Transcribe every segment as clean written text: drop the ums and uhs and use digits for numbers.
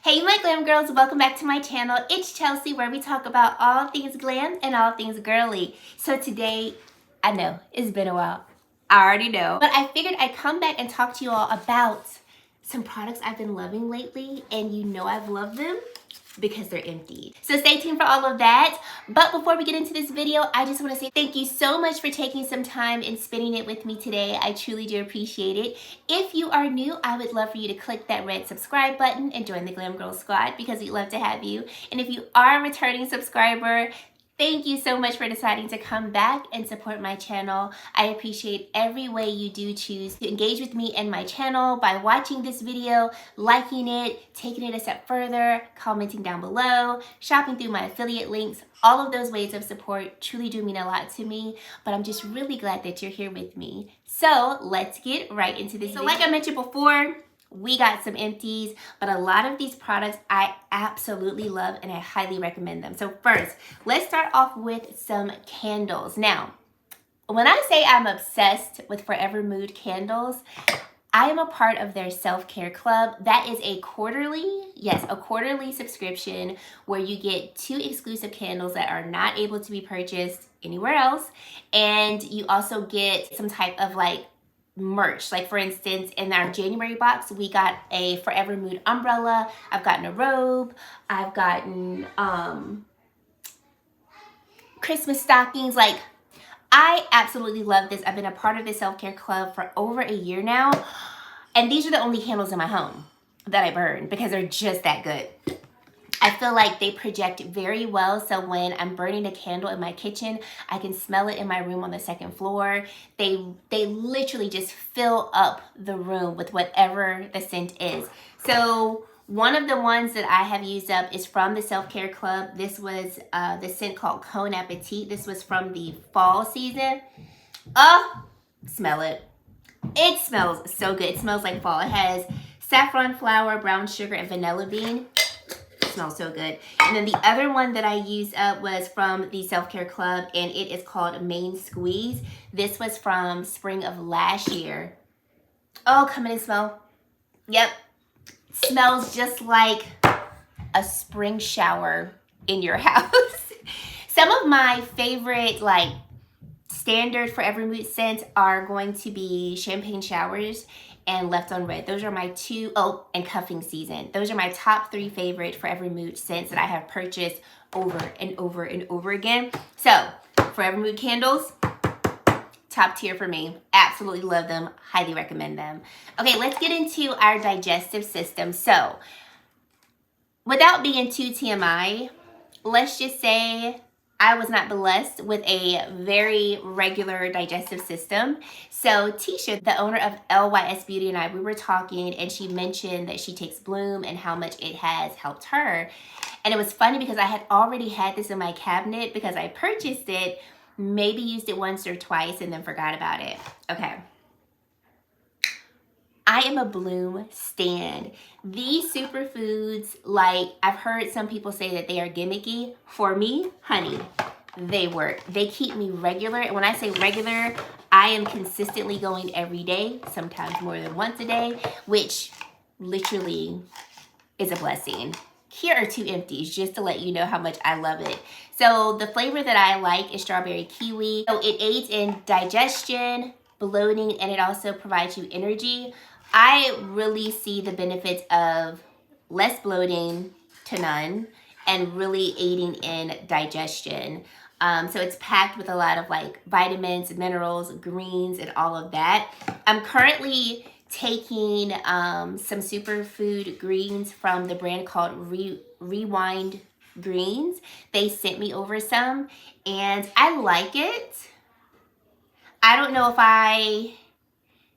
Hey my glam girls, welcome back to my channel. It's Chelsea, where we talk about all things glam and all things girly. So today, I know it's been a while, I already know, but I figured I'd come back and talk to you all about some products I've been loving lately, and you know I've loved them because they're empty. So stay tuned for all of that. But before we get into this video, I just want to say thank you so much for taking some time and spending it with me today. I truly do appreciate it. If you are new, I would love for you to click that red subscribe button and join the Glam Girl Squad because we'd love to have you. And if you are a returning subscriber, thank you so much for deciding to come back and support my channel. I appreciate every way you do choose to engage with me and my channel by watching this video, liking it, taking it a step further, commenting down below, shopping through my affiliate links. All of those ways of support truly do mean a lot to me, but I'm just really glad that you're here with me. So let's get right into this video. Like I mentioned before, we got some empties, but a lot of these products I absolutely love and I highly recommend them. So first, let's start off with some candles. Now, when I say I'm obsessed with Forever Mood candles, I am a part of their self-care club. That is a quarterly, yes, a quarterly subscription where you get 2 exclusive candles that are not able to be purchased anywhere else. And you also get some type of like merch. Like for instance, in our January box, we got a Forever Mood umbrella. I've gotten a robe. I've gotten Christmas stockings. Like, I absolutely love this. I've been a part of the self-care club for over a year now. And these are the only candles in my home that I burn because they're just that good. I feel like they project very well, so when I'm burning a candle in my kitchen, I can smell it in my room on the 2nd floor. They literally just fill up the room with whatever the scent is. So one of the ones that I have used up is from the Self-Care Club. This was the scent called Bon Appetit. This was from the fall season. Oh, smell it. It smells so good. It smells like fall. It has saffron flower, brown sugar, and vanilla bean. Smells so good. And then the other one that I used up was from the Self-Care Club, and it is called Main Squeeze. This was from spring of last year. Oh, come in and smell. Yep. Smells just like a spring shower in your house. Some of my favorite like standard Forever Mood scents are going to be Champagne Showers and Left on Red. Those are my 2, oh, and Cuffing Season. Those are my top 3 favorite Forever Mood scents that I have purchased over and over and over again. So, Forever Mood candles, top tier for me. Absolutely love them, highly recommend them. Okay, let's get into our digestive system. So, without being too TMI, let's just say I was not blessed with a very regular digestive system. So Tisha, the owner of LYS Beauty, and I, we were talking, and she mentioned that she takes Bloom and how much it has helped her. And it was funny because I had already had this in my cabinet because I purchased it, maybe used it once or twice, and then forgot about it. Okay. I am a Bloom stan. These superfoods, like I've heard some people say that they are gimmicky. For me, honey, they work. They keep me regular. And when I say regular, I am consistently going every day, sometimes more than once a day, which literally is a blessing. Here are 2 empties just to let you know how much I love it. So the flavor that I like is strawberry kiwi. So it aids in digestion, bloating, and it also provides you energy. I really see the benefits of less bloating to none and really aiding in digestion. So it's packed with a lot of like vitamins, minerals, greens, and all of that. I'm currently taking some superfood greens from the brand called Rewind Greens. They sent me over some and I like it. I don't know if I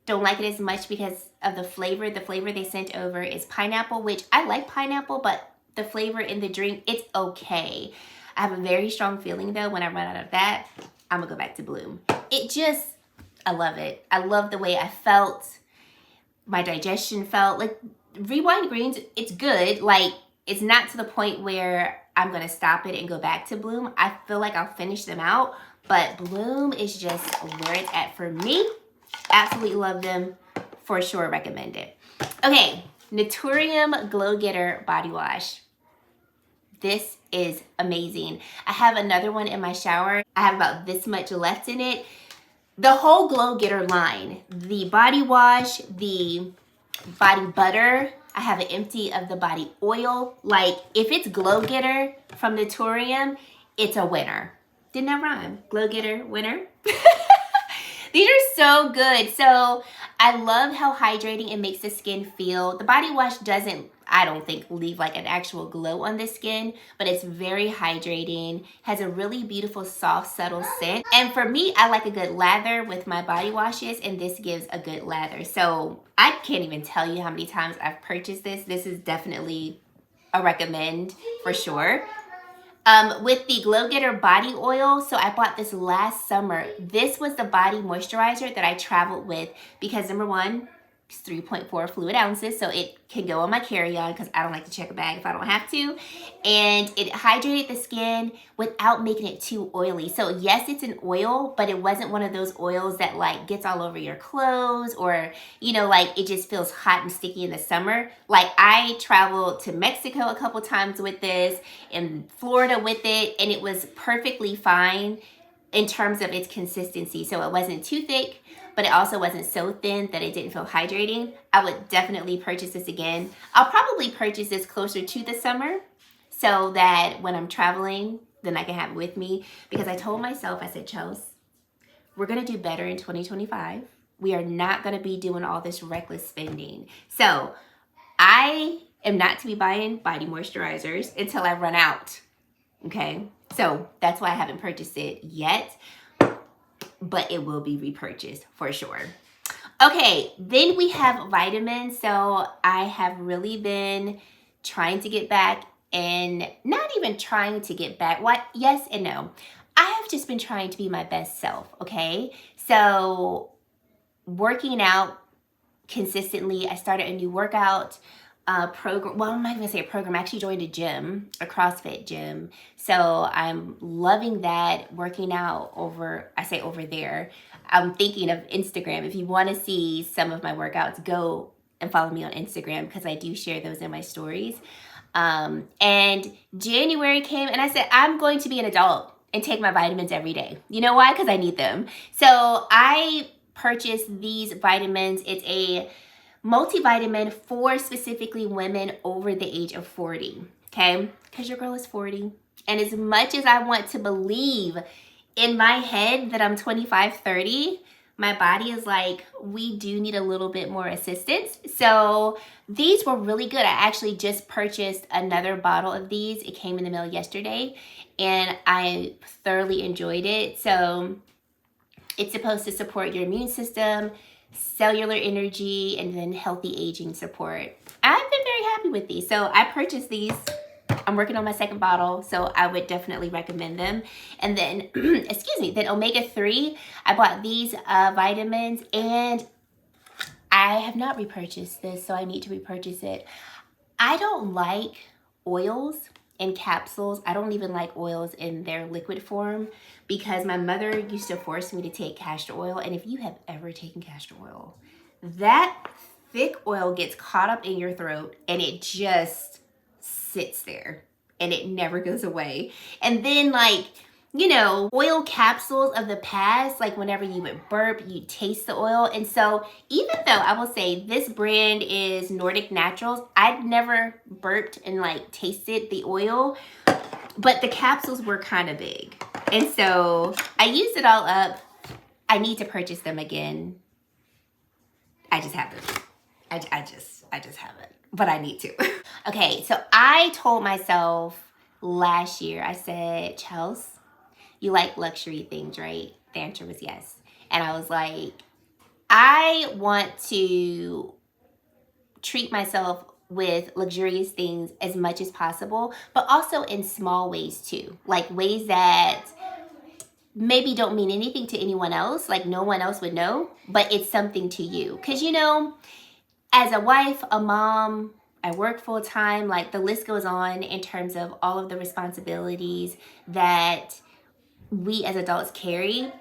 don't like it as much because of the flavor. The flavor they sent over is pineapple, which I like pineapple, but the flavor in the drink, it's okay. I have a very strong feeling though, when I run out of that, I'm gonna go back to Bloom. It just, I love it. I love the way I felt, my digestion felt. Like Rewind Greens, it's good. Like it's not to the point where I'm gonna stop it and go back to Bloom. I feel like I'll finish them out, but Bloom is just where it's at for me. Absolutely love them. For sure recommend it. Okay, Naturium Glow Getter Body Wash. This is amazing. I have another one in my shower. I have about this much left in it. The whole Glow Getter line, the body wash, the body butter, I have an empty of the body oil. Like, if it's Glow Getter from Naturium, it's a winner. Didn't that rhyme? Glow Getter, winner. These are so good. So I love how hydrating it makes the skin feel. The body wash doesn't, I don't think, leave like an actual glow on the skin, but it's very hydrating, has a really beautiful, soft, subtle scent. And for me, I like a good lather with my body washes, and this gives a good lather. So I can't even tell you how many times I've purchased this. This is definitely a recommend for sure. With the Glow Getter body oil, so I bought this last summer. This was the body moisturizer that I traveled with because number one, it's 3.4 fluid ounces, so it can go on my carry-on because I don't like to check a bag if I don't have to. And it hydrated the skin without making it too oily. So yes, it's an oil, but it wasn't one of those oils that like gets all over your clothes or, you know, like it just feels hot and sticky in the summer. Like I traveled to Mexico a couple times with this, in Florida with it, and it was perfectly fine in terms of its consistency. So it wasn't too thick, but it also wasn't so thin that it didn't feel hydrating. I would definitely purchase this again. I'll probably purchase this closer to the summer so that when I'm traveling, then I can have it with me. Because I told myself, I said, Chels, we're gonna do better in 2025. We are not gonna be doing all this reckless spending. So I am not to be buying body moisturizers until I run out, okay? So that's why I haven't purchased it yet, but it will be repurchased for sure. Okay, then we have vitamins. So I have really been trying to get back, and not even trying to get back. What? Yes and no. I have just been trying to be my best self, okay? So working out consistently. I started a new workout program. Well, I'm not going to say a program. I actually joined a gym, a CrossFit gym. So I'm loving that, working out over, I say over there. I'm thinking of Instagram. If you want to see some of my workouts, go and follow me on Instagram because I do share those in my stories. And January came and I said, I'm going to be an adult and take my vitamins every day. You know why? Because I need them. So I purchased these vitamins. It's a multivitamin for specifically women over the age of 40, okay? Because your girl is 40. And as much as I want to believe in my head that I'm 25, 30, my body is like, we do need a little bit more assistance. So these were really good. I actually just purchased another bottle of these. It came in the mail yesterday and I thoroughly enjoyed it. So it's supposed to support your immune system, cellular energy, and then healthy aging support. I've been very happy with these. So I purchased these. I'm working on my second bottle, so I would definitely recommend them. And then, excuse me, then omega-3, I bought these vitamins, and I have not repurchased this, so I need to repurchase it. I don't like oils in capsules. I don't even like oils in their liquid form because my mother used to force me to take castor oil. And if you have ever taken castor oil, that thick oil gets caught up in your throat and it just sits there and it never goes away. And then like, you know, oil capsules of the past, like whenever you would burp, you taste the oil. And so even though I will say this brand is Nordic Naturals, I'd never burped and like tasted the oil, but the capsules were kind of big. And so I used it all up. I need to purchase them again. I just haven't. I just haven't, but I need to. Okay, so I told myself last year, I said, Chels, you like luxury things, right? The answer was yes. And I was like, I want to treat myself with luxurious things as much as possible, but also in small ways too. Like ways that maybe don't mean anything to anyone else, like no one else would know, but it's something to you. Because, you know, as a wife, a mom, I work full time, like the list goes on in terms of all of the responsibilities that we as adults carry.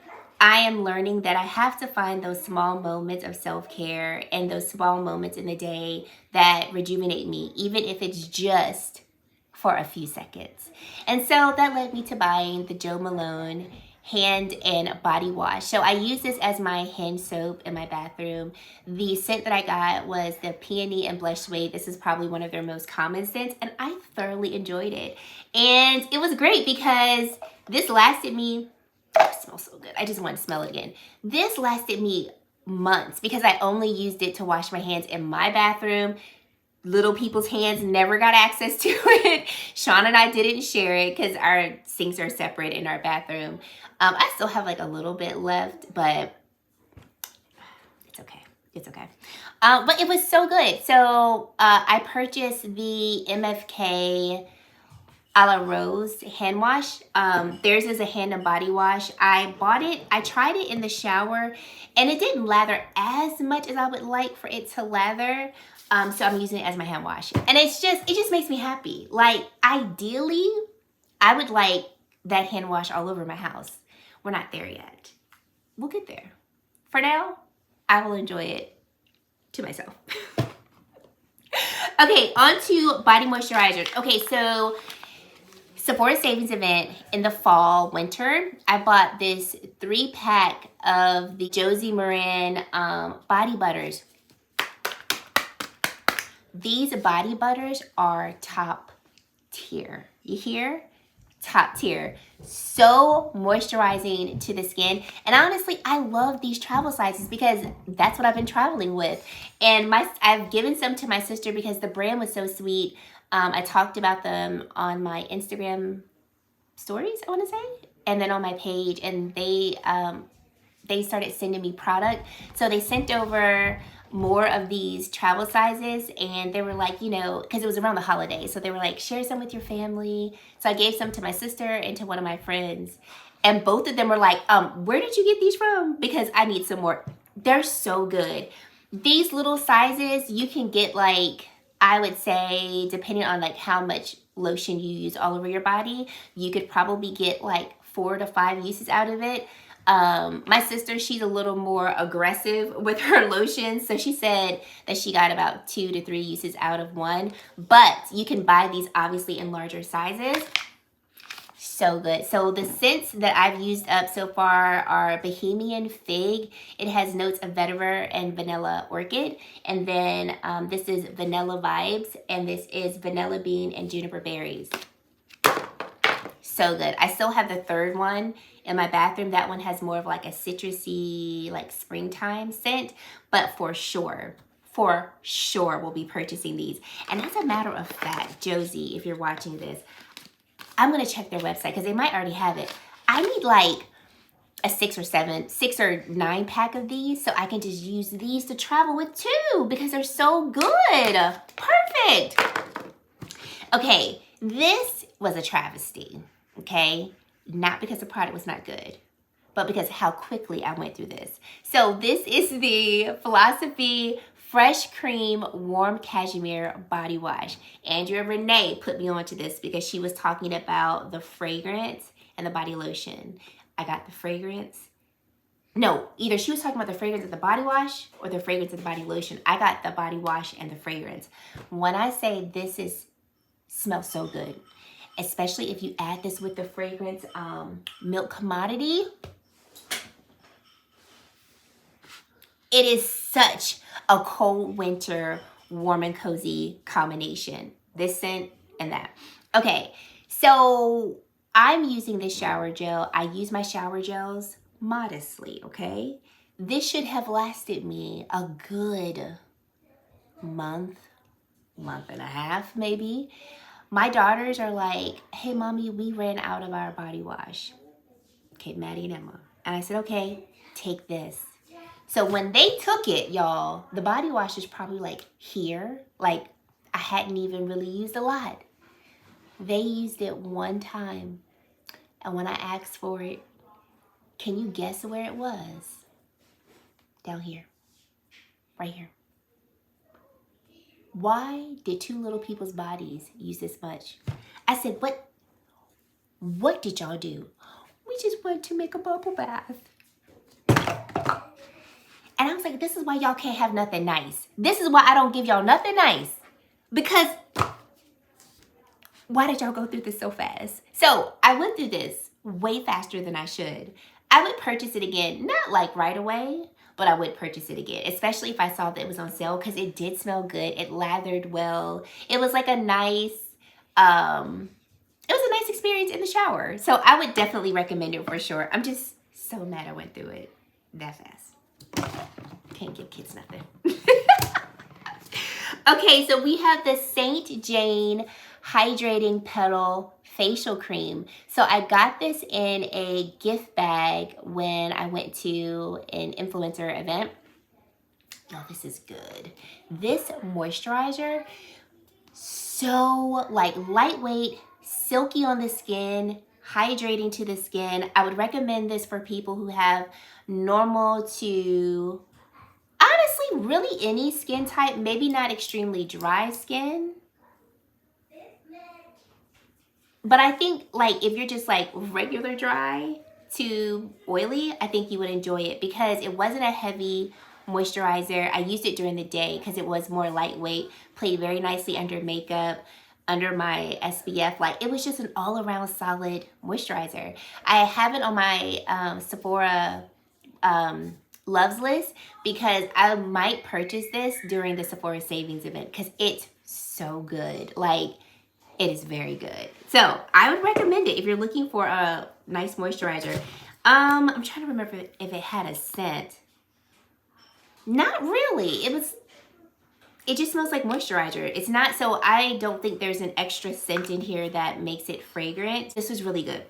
I am learning that I have to find those small moments of self-care and those small moments in the day that rejuvenate me, even if it's just for a few seconds. And so that led me to buying the Jo Malone hand and body wash. So I use this as my hand soap in my bathroom. The scent that I got was the Peony and Blush Suede. This is probably one of their most common scents, and I thoroughly enjoyed it. And it was great because this lasted me, oh, it smells so good. I just want to smell it again. This lasted me months because I only used it to wash my hands in my bathroom. Little people's hands never got access to it. Sean and I didn't share it because our sinks are separate in our bathroom. I still have like a little bit left, but it's okay. It's okay. But it was so good. So I purchased the MFK a la Rose hand wash. Theirs is a hand and body wash. I bought it. I tried it in the shower, and it didn't lather as much as I would like for it to lather. So I'm using it as my hand wash. And it just makes me happy. Like, ideally, I would like that hand wash all over my house. We're not there yet. We'll get there. For now, I will enjoy it to myself. Okay, on to body moisturizers. Okay, so Sephora Savings event in the fall, winter, I bought this 3-pack of the Josie Maran body butters. These body butters are top tier. You hear? Top tier. So moisturizing to the skin. And honestly, I love these travel sizes because that's what I've been traveling with. And I've given some to my sister because the brand was so sweet. I talked about them on my Instagram stories, I want to say, and then on my page, and they started sending me product. So they sent over more of these travel sizes, and they were like, you know, because it was around the holidays, so they were like, share some with your family. So I gave some to my sister and to one of my friends, and both of them were like, where did you get these from? Because I need some more. They're so good. These little sizes, you can get like, I would say, depending on like how much lotion you use all over your body, you could probably get like 4 to 5 uses out of it. My sister, she's a little more aggressive with her lotion, so she said that she got about 2 to 3 uses out of one, but you can buy these obviously in larger sizes. So good. So the scents that I've used up so far are Bohemian Fig. It has notes of vetiver and vanilla orchid. And then this is Vanilla Vibes, and this is Vanilla Bean and Juniper Berries. So good. I still have the third one in my bathroom. That one has more of like a citrusy, like springtime scent, but for sure we'll be purchasing these. And as a matter of fact, Josie, if you're watching this, I'm going to check their website because they might already have it. I need like a 6 or 9 pack of these so I can just use these to travel with too because they're so good. Perfect. Okay, this was a travesty, okay? Not because the product was not good, but because how quickly I went through this. So this is the Philosophy Fresh Cream Warm Cashmere Body Wash. Andrea Renee put me onto this because she was talking about the fragrance and the body lotion. I got the fragrance. No, either she was talking about the fragrance of the body wash or the fragrance of the body lotion. I got the body wash and the fragrance. When I say this smells so good, especially if you add this with the fragrance Milk Commodity. It is such a cold winter, warm and cozy combination. This scent and that. Okay, so I'm using this shower gel. I use my shower gels modestly, okay? This should have lasted me a good month and a half maybe. My daughters are like, hey, mommy, we ran out of our body wash. Okay, Maddie and Emma. And I said, okay, take this. So when they took it, y'all, the body wash is probably like here. Like I hadn't even really used a lot. They used it one time. And when I asked for it, can you guess where it was? Down here. Right here. Why did 2 little people's bodies use this much? I said, what did y'all do? We just went to make a bubble bath. And I was like, this is why y'all can't have nothing nice. This is why I don't give y'all nothing nice. Because why did y'all go through this so fast? So I went through this way faster than I should. I would purchase it again, not like right away, but I would purchase it again, especially if I saw that it was on sale, because it did smell good. It lathered well. It was like a nice, it was a nice experience in the shower. So I would definitely recommend it for sure. I'm just so mad I went through it that fast. Can't give kids nothing. Okay, so we have the Saint Jane Hydrating Petal Facial Cream. So I got this in a gift bag when I went to an influencer event. Oh, this is good. This moisturizer, so like lightweight, silky on the skin, hydrating to the skin. I would recommend this for people who have normal to honestly really any skin type, maybe not extremely dry skin. But I think like if you're just like regular dry to oily, I think you would enjoy it because it wasn't a heavy moisturizer. I used it during the day because it was more lightweight, played very nicely under makeup, under my SPF. Like it was just an all around solid moisturizer. I have it on my Sephora loves list because I might purchase this during the Sephora savings event because it's so good. Like it is very good. So I would recommend it if you're looking for a nice moisturizer. I'm trying to remember if it had a scent. Not really. It just smells like moisturizer. It's not, so I don't think there's an extra scent in here that makes it fragrant. This was really good.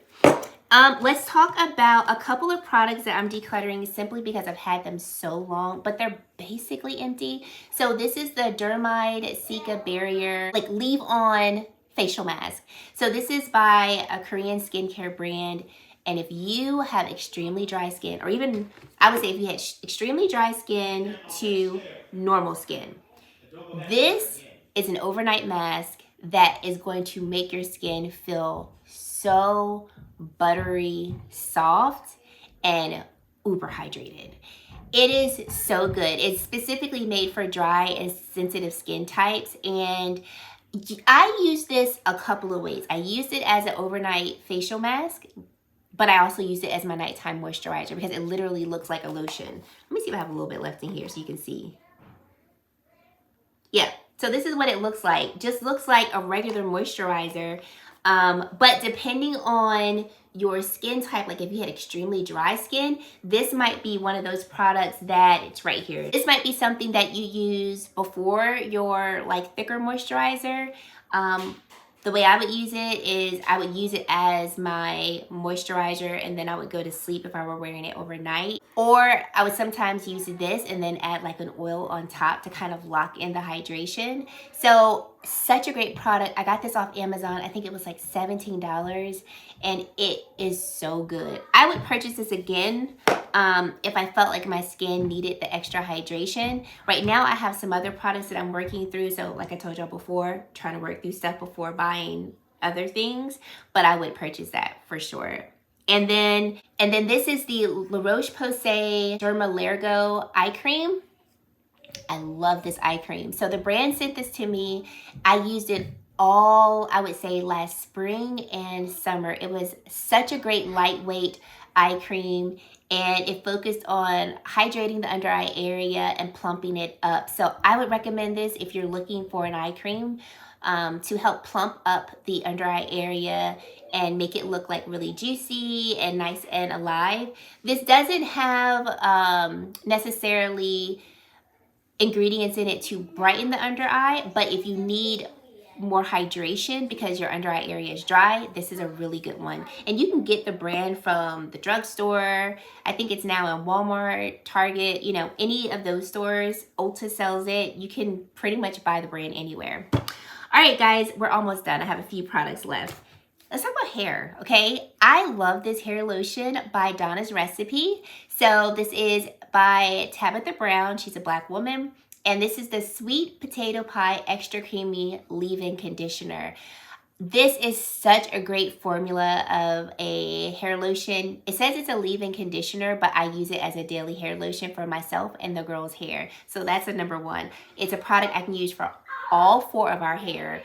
Let's talk about a couple of products that I'm decluttering simply because I've had them so long, but they're basically empty. So this is the Dermide Cica Barrier, like leave on facial mask. So this is by a Korean skincare brand. And if you have extremely dry skin, or even I would say if you had extremely dry skin to normal skin, this is an overnight mask that is going to make your skin feel so buttery soft and uber hydrated. It is so good. It's specifically made for dry and sensitive skin types, and I use this a couple of ways. I used it as an overnight facial mask, but I also use it as my nighttime moisturizer because it literally looks like a lotion. Let me see if I have a little bit left in here so you can see. Yeah, so this is what it looks like. Just looks like a regular moisturizer, but depending on your skin type, like if you had extremely dry skin, this might be one of those products that, it's right here. This might be something that you use before your like thicker moisturizer. The way I would use it is I would use it as my moisturizer and then I would go to sleep if I were wearing it overnight. Or I would sometimes use this and then add like an oil on top to kind of lock in the hydration. So such a great product. I got this off Amazon. I think it was like $17 and it is so good. I would purchase this again if I felt like my skin needed the extra hydration. Right now I have some other products that I'm working through. So like I told y'all before, trying to work through stuff before buying other things, but I would purchase that for sure. And then this is the La Roche-Posay Dermalergo eye cream. I love this eye cream. So the brand sent this to me. I used it all, I would say, last spring and summer. It was such a great lightweight eye cream, and it focused on hydrating the under eye area and plumping it up. So I would recommend this if you're looking for an eye cream to help plump up the under eye area and make it look like really juicy and nice and alive. This doesn't have necessarily ingredients in it to brighten the under eye, but if you need more hydration because your under eye area is dry, this is a really good one. And you can get the brand from the drugstore. I think it's now in Walmart, Target, you know, any of those stores. Ulta sells it. You can pretty much buy the brand anywhere. All right, guys, we're almost done. I have a few products left. Let's talk about hair, okay? I love this hair lotion by Donna's Recipe. So this is by Tabitha Brown. She's a Black woman. And this is the Sweet Potato Pie Extra Creamy Leave-In Conditioner. This is such a great formula of a hair lotion. It says it's a leave-in conditioner, but I use it as a daily hair lotion for myself and the girls' hair. So that's the number one. It's a product I can use for all four of our hair.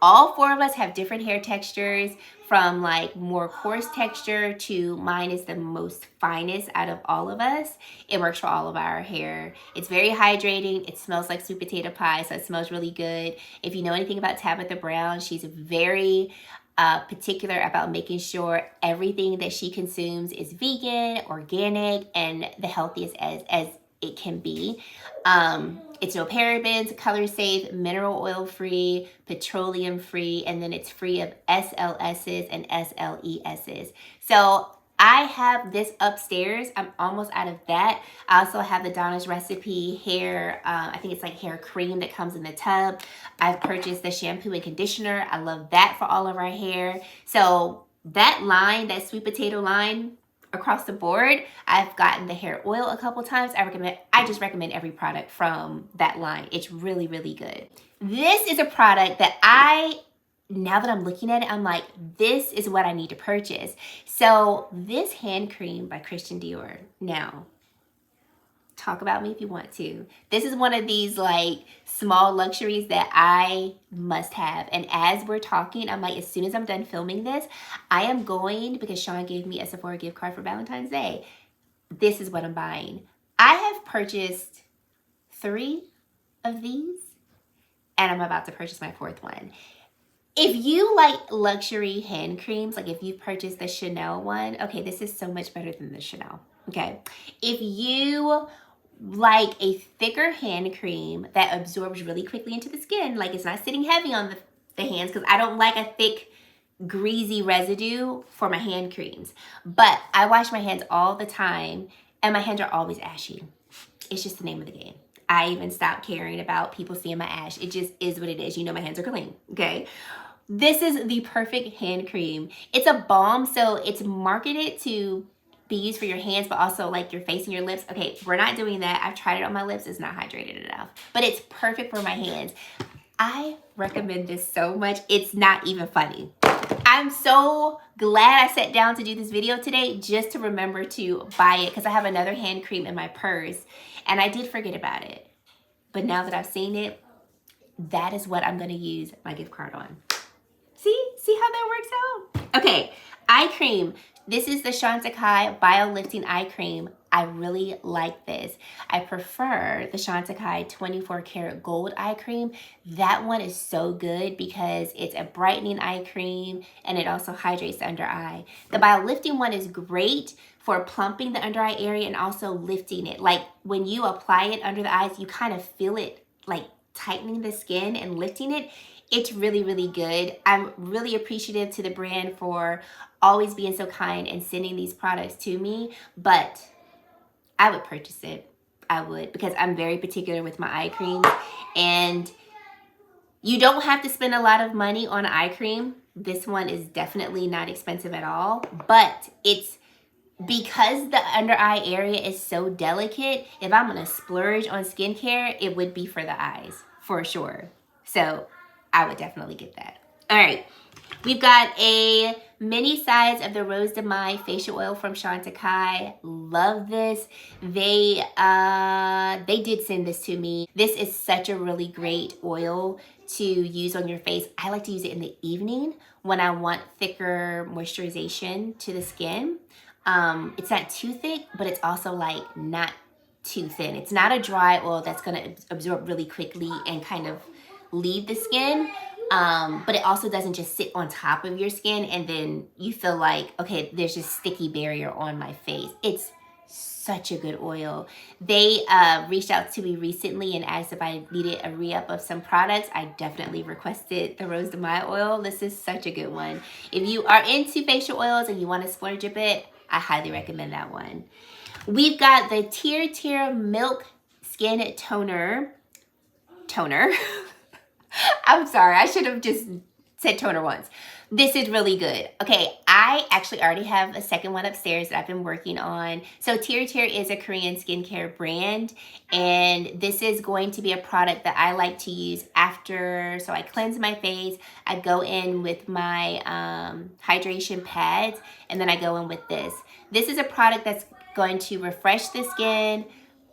All four of us have different hair textures, from like more coarse texture to mine is the most finest out of all of us. It works for all of our hair. It's very hydrating. It smells like sweet potato pie, so it smells really good. If you know anything about Tabitha Brown, she's very particular about making sure everything that she consumes is vegan, organic, and the healthiest as it can be. It's no parabens, color safe, mineral oil free, petroleum free, and then it's free of SLSs and SLESs. So I have this upstairs. I'm almost out of that. I also have the Donna's Recipe hair, I think it's like hair cream that comes in the tub. I've purchased the shampoo and conditioner. I love that for all of our hair. So that line, that sweet potato line, across the board. I've gotten the hair oil a couple times. I just recommend every product from that line. It's really, really good. This is a product that now that I'm looking at it, I'm like, this is what I need to purchase. So this hand cream by Christian Dior. Now, talk about me if you want to. This is one of these like small luxuries that I must have. And as we're talking, I'm like, as soon as I'm done filming this, I am going, because Sean gave me a Sephora gift card for Valentine's Day. This is what I'm buying. I have purchased 3 of these, and I'm about to purchase my 4th one. If you like luxury hand creams, like if you purchased the Chanel one, okay, this is so much better than the Chanel, okay? If you like a thicker hand cream that absorbs really quickly into the skin, like it's not sitting heavy on the hands, because I don't like a thick, greasy residue for my hand creams. But I wash my hands all the time, and my hands are always ashy. It's just the name of the game. I even stopped caring about people seeing my ash. It just is what it is. You know my hands are clean, okay? This is the perfect hand cream. It's a balm, so it's marketed to be used for your hands, but also like your face and your lips. Okay, we're not doing that. I've tried it on my lips. It's not hydrated enough, but it's perfect for my hands. I recommend this so much. It's not even funny. I'm so glad I sat down to do this video today just to remember to buy it, because I have another hand cream in my purse and I did forget about it. But now that I've seen it, that is what I'm gonna use my gift card on. See how that works out? Okay, eye cream. This is the Chantecaille Bio Lifting Eye Cream. I really like this. I prefer the Chantecaille 24 Karat Gold Eye Cream. That one is so good because it's a brightening eye cream and it also hydrates the under eye. The Bio Lifting one is great for plumping the under eye area and also lifting it. Like when you apply it under the eyes, you kind of feel it like tightening the skin and lifting it. It's really, really good. I'm really appreciative to the brand for always being so kind and sending these products to me, but I would purchase it. I would, because I'm very particular with my eye creams, and you don't have to spend a lot of money on eye cream. This one is definitely not expensive at all, but it's because the under eye area is so delicate. If I'm gonna splurge on skincare, it would be for the eyes, for sure. So I would definitely get that. All right, we've got a mini size of the Rose de Mai facial oil from Chantecaille. Love this. They did send this to me. This is such a really great oil to use on your face. I like to use it in the evening when I want thicker moisturization to the skin. It's not too thick, but it's also like not too thin. It's not a dry oil that's gonna absorb really quickly and kind of leave the skin, but it also doesn't just sit on top of your skin and then you feel like, okay, there's just sticky barrier on my face. It's such a good oil. They reached out to me recently and asked if I needed a re-up of some products. I definitely requested the Rose de Mai oil. This is such a good one. If you are into facial oils and you want to splurge a bit, I highly recommend that one. We've got the Tear Milk Skin Toner. I'm sorry, I should have just said toner once. This is really good. Okay, I actually already have a second one upstairs that I've been working on. So Tear is a Korean skincare brand, and this is going to be a product that I like to use after, so I cleanse my face, I go in with my hydration pads, and then I go in with this. This is a product that's going to refresh the skin,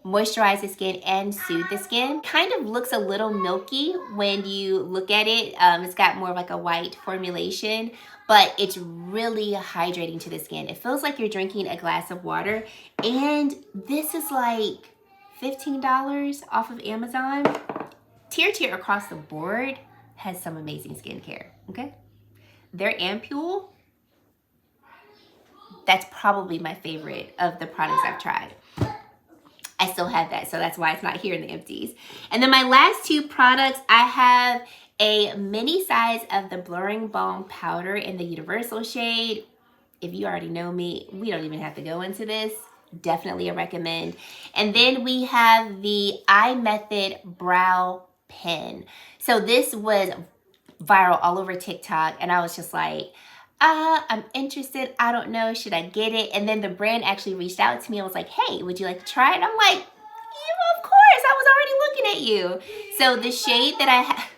moisturize the skin, and soothe the skin. Kind of looks a little milky when you look at it. It's got more of like a white formulation, but it's really hydrating to the skin. It feels like you're drinking a glass of water, and this is like $15 off of Amazon. Tear across the board has some amazing skincare, okay? Their ampule, that's probably my favorite of the products I've tried. I still have that, so that's why it's not here in the empties. And then my last two products, I have a mini size of the Blurring Balm Powder in the Universal shade. If you already know me, we don't even have to go into this. Definitely a recommend. And then we have the Eye Method Brow Pen. So this was viral all over TikTok, and I was just like, I'm interested. I don't know. Should I get it? And then the brand actually reached out to me and was like, hey, would you like to try it? I'm like, yeah, of course. I was already looking at you. So the shade that I have...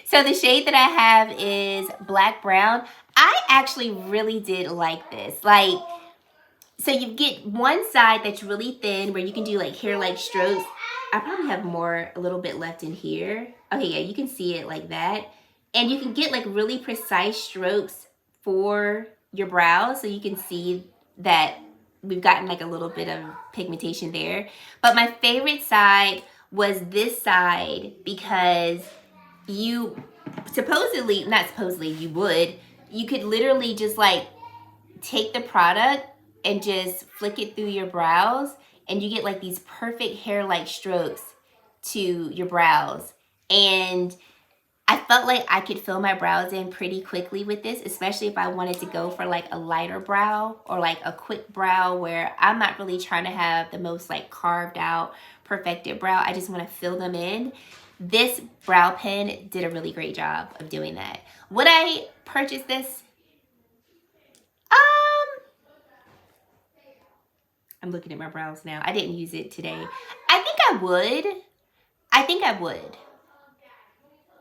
So the shade that I have is Black Brown. I actually really did like this. Like, so you get one side that's really thin where you can do like hair-like strokes. I probably have more, a little bit left in here. Okay, yeah, you can see it like that. And you can get like really precise strokes for your brows. So you can see that we've gotten like a little bit of pigmentation there. But my favorite side was this side because you supposedly, not supposedly, you could literally just like take the product and just flick it through your brows, and you get like these perfect hair-like strokes to your brows. And I felt like I could fill my brows in pretty quickly with this, especially if I wanted to go for like a lighter brow or like a quick brow where I'm not really trying to have the most like carved out, perfected brow. I just want to fill them in. This brow pen did a really great job of doing that. Would I purchase this? I'm looking at my brows now. I didn't use it today. I think I would.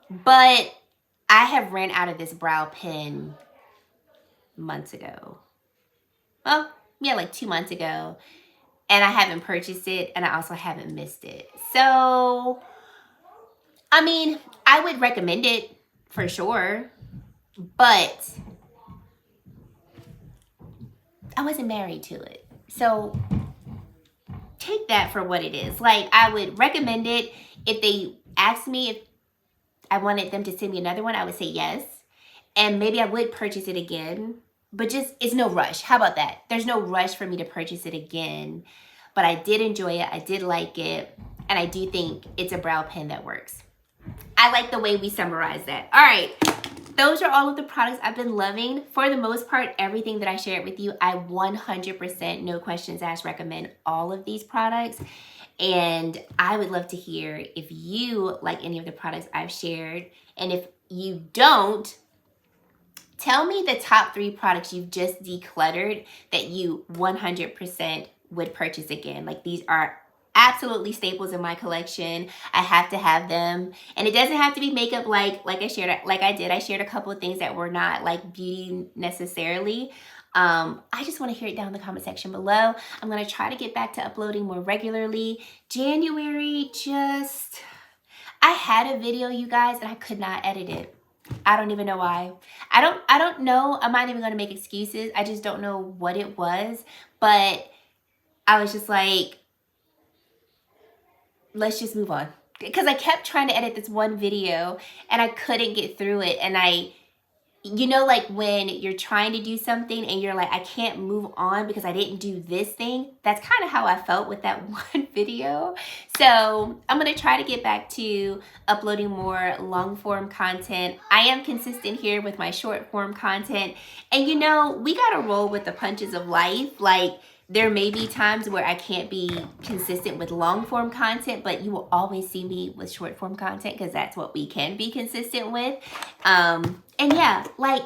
But I have ran out of this brow pen months ago. Well, yeah, like 2 months ago. And I haven't purchased it, and I also haven't missed it. So, I mean, I would recommend it for sure. But I wasn't married to it. So take that for what it is. Like, I would recommend it. If they asked me if I wanted them to send me another one, I would say yes. And maybe I would purchase it again. But just, it's no rush. How about that? There's no rush for me to purchase it again. But I did enjoy it. I did like it. And I do think it's a brow pen that works. I like the way we summarize that. All right. Those are all of the products I've been loving. For the most part, everything that I shared with you, I 100%, no questions asked, recommend all of these products. And I would love to hear if you like any of the products I've shared. And if you don't, tell me the top 3 products you've just decluttered that you 100% would purchase again. Like, these are absolutely staples in my collection. I have to have them. And it doesn't have to be makeup like I shared, I shared a couple of things that were not like beauty necessarily. I just want to hear it down in the comment section below. I'm going to try to get back to uploading more regularly. January, I had a video, you guys, and I could not edit it. I don't even know why. I don't know. I'm not even going to make excuses. I just don't know what it was. But I was just like, let's just move on. Because I kept trying to edit this one video and I couldn't get through it. And you know, like when you're trying to do something and you're like, I can't move on because I didn't do this thing. That's kind of how I felt with that one video. So I'm going to try to get back to uploading more long form content. I am consistent here with my short form content. And you know, we got to roll with the punches of life. Like, There may be times where I can't be consistent with long form content, but you will always see me with short form content because that's what we can be consistent with. And yeah, like,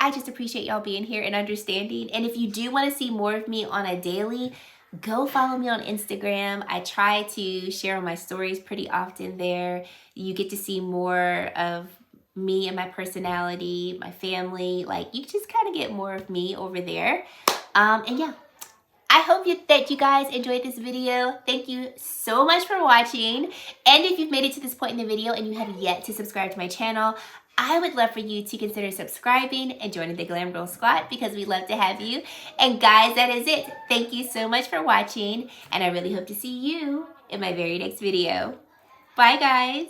I just appreciate y'all being here and understanding. And if you do want to see more of me on a daily, go follow me on Instagram. I try to share my stories pretty often there. You get to see more of me and my personality, my family. Like, you just kind of get more of me over there. And yeah, I hope that you guys enjoyed this video. Thank you so much for watching. And if you've made it to this point in the video and you have yet to subscribe to my channel, I would love for you to consider subscribing and joining the Glam Girl Squad because we love to have you. And guys, that is it. Thank you so much for watching, and I really hope to see you in my very next video. Bye, guys.